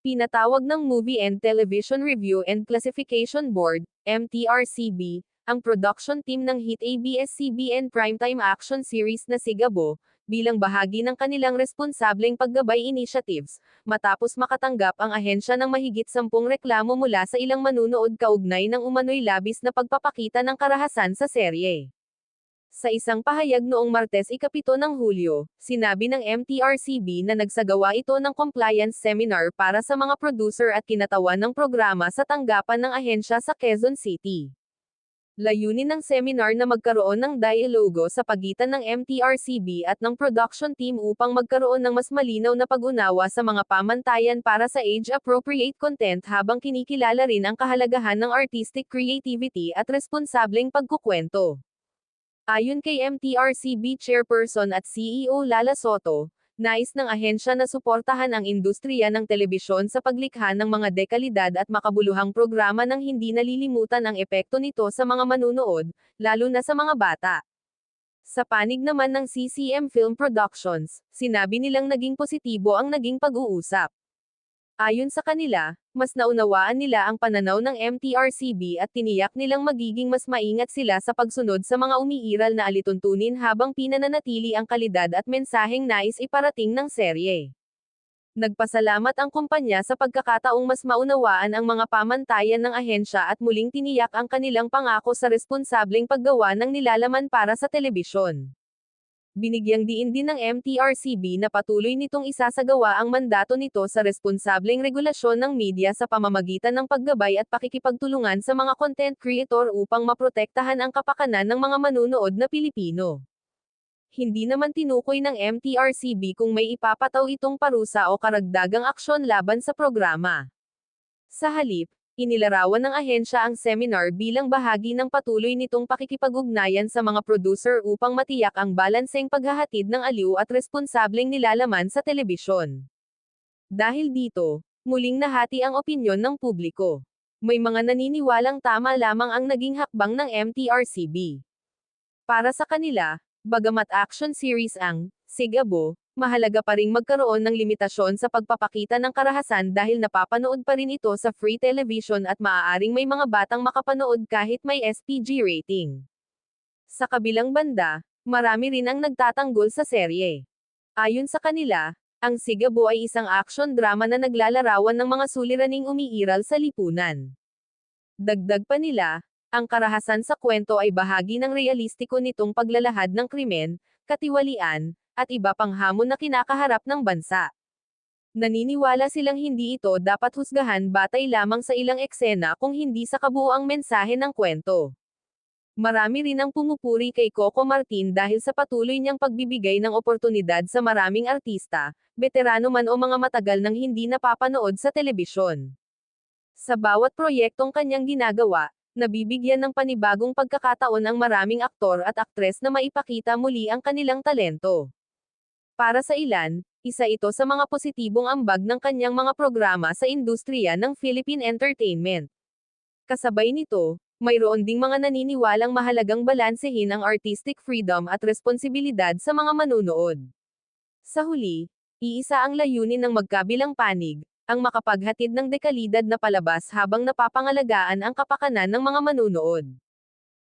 Pinatawag ng Movie and Television Review and Classification Board, MTRCB, ang production team ng hit ABS-CBN primetime action series na Sigabo, bilang bahagi ng kanilang responsableng paggabay initiatives, matapos makatanggap ang ahensya ng mahigit 10 reklamo mula sa ilang manunood kaugnay ng umano'y labis na pagpapakita ng karahasan sa serye. Sa isang pahayag noong Martes ikapito ng Hulyo, sinabi ng MTRCB na nagsagawa ito ng compliance seminar para sa mga producer at kinatawan ng programa sa tanggapan ng ahensya sa Quezon City. Layunin ng seminar na magkaroon ng dialogo sa pagitan ng MTRCB at ng production team upang magkaroon ng mas malinaw na pag-unawa sa mga pamantayan para sa age-appropriate content habang kinikilala rin ang kahalagahan ng artistic creativity at responsableng pagkukwento. Ayon kay MTRCB Chairperson at CEO Lala Soto, nais ng ahensya na suportahan ang industriya ng telebisyon sa paglikha ng mga dekalidad at makabuluhang programa nang hindi nalilimutan ang epekto nito sa mga manunood, lalo na sa mga bata. Sa panig naman ng CCM Film Productions, sinabi nilang naging positibo ang naging pag-uusap. Ayon sa kanila, mas naunawaan nila ang pananaw ng MTRCB at tiniyak nilang magiging mas maingat sila sa pagsunod sa mga umiiral na alituntunin habang pinananatili ang kalidad at mensaheng nais iparating ng serye. Nagpasalamat ang kumpanya sa pagkakataong mas maunawaan ang mga pamantayan ng ahensya at muling tiniyak ang kanilang pangako sa responsableng paggawa ng nilalaman para sa telebisyon. Binigyang diin din ng MTRCB na patuloy nitong isasagawa ang mandato nito sa responsableng regulasyon ng media sa pamamagitan ng paggabay at pakikipagtulungan sa mga content creator upang maprotektahan ang kapakanan ng mga manunood na Pilipino. Hindi naman tinukoy ng MTRCB kung may ipapataw itong parusa o karagdagang aksyon laban sa programa. Sa halip, inilarawan ng ahensya ang seminar bilang bahagi ng patuloy nitong pakikipag-ugnayan sa mga producer upang matiyak ang balanseng paghahatid ng aliw at responsableng nilalaman sa telebisyon. Dahil dito, muling nahati ang opinyon ng publiko. May mga naniniwalang tama lamang ang naging hakbang ng MTRCB. Para sa kanila, bagamat action series ang Sigabo, mahalaga pa ring magkaroon ng limitasyon sa pagpapakita ng karahasan dahil napapanood pa rin ito sa free television at maaaring may mga batang makapanood kahit may SPG rating. Sa kabilang banda, marami rin ang nagtatanggol sa serye. Ayon sa kanila, ang Sigabo ay isang action drama na naglalarawan ng mga suliraning umiiral sa lipunan. Dagdag pa nila, ang karahasan sa kwento ay bahagi ng realistiko nitong paglalahad ng krimen, katiwalian, at iba pang hamon na kinakaharap ng bansa. Naniniwala silang hindi ito dapat husgahan batay lamang sa ilang eksena kung hindi sa kabuuang mensahe ng kwento. Marami rin ang pumupuri kay Coco Martin dahil sa patuloy niyang pagbibigay ng oportunidad sa maraming artista, veterano man o mga matagal nang hindi napapanood sa telebisyon. Sa bawat proyektong kanyang ginagawa, nabibigyan ng panibagong pagkakataon ang maraming aktor at aktres na maipakita muli ang kanilang talento. Para sa ilan, isa ito sa mga positibong ambag ng kanyang mga programa sa industriya ng Philippine entertainment. Kasabay nito, mayroon ding mga naniniwalang mahalagang balansehin ang artistic freedom at responsibilidad sa mga manunood. Sa huli, iisa ang layunin ng magkabilang panig, ang makapaghatid ng dekalidad na palabas habang napapangalagaan ang kapakanan ng mga manunood.